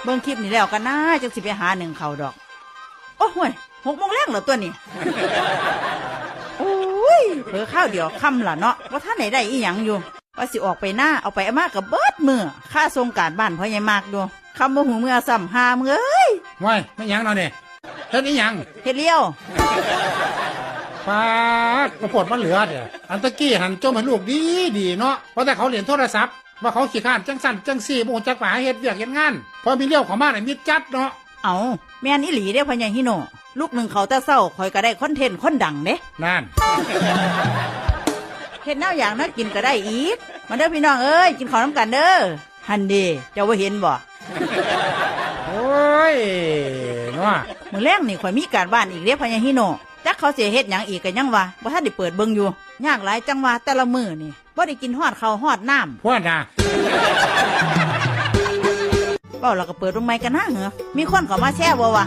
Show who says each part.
Speaker 1: เบิ่งคลิปนี่แล้วกันนะจังสิไปหาหนึ่งเขาดอกโอ้โห6 โมงแรงเหรอตัวนี้โอ้ยเผลอข้าวเดียวค่ำล่ะเนาะว่าท่านไหนได้อีหยังอยู่ว่าสิออกไปหน้าเอาไปอามากับเบิดมือค่าทรงการบ้านพ่อใหญ่มากดูคำบ่หูเมื่อซ้ำหาเมื่อย
Speaker 2: ว้ายไม่หยังเนาะเนี่ยเฮ็ดอีหยัง
Speaker 1: เฮ็ดเลี้ยว
Speaker 2: ปาดกระปดมันเหลือเดี๋ยอันตะกี้หันจมให้ลูกดีเนาะเพราะแต่เขาเรียนโทรศัพท์ว่าเขาขี้ข้านจังสั่นจังซี่บ่ฮู้จักว่าเฮ็ดเวียกเฮ็ดงานพอมีเลี้ยวเข้ามาได้มีจัดเนาะ
Speaker 1: เอาแม่นอีหลีเด้พ่อใหญ่ฮิโนลูกหนึ่งเขาแต่เศร้าคอยก็ได้คอนเทนต์คนดังเด้
Speaker 2: นั่น
Speaker 1: เฮ็ดแนวอย่างน่ากินก็ได้อีกมาเด้อพี่น้องเอ้ยกินข้าวน้ำกันเด้อฮันเดเจ้าว่าเห็นบ่
Speaker 2: โอ้ยเนาะ
Speaker 1: มื้อแรงนี่ข่อยมีการบ้านอีกเด้พ่อใหญ่ฮิโนจักเขาสิเฮ็ดหยังอีกก็ยังว่าบ่ทันได้เปิดเบิ่งอยู่ยากหลายจังว่าแต่ละมื้อนี่บ่ได้กินฮอดข้าวฮอดน้ำ
Speaker 2: พวดน่ะ
Speaker 1: เว้าแล้วก็เปิดลงไมค์กันนะเหรอมีคนเข้ามาแชร์บ่วะ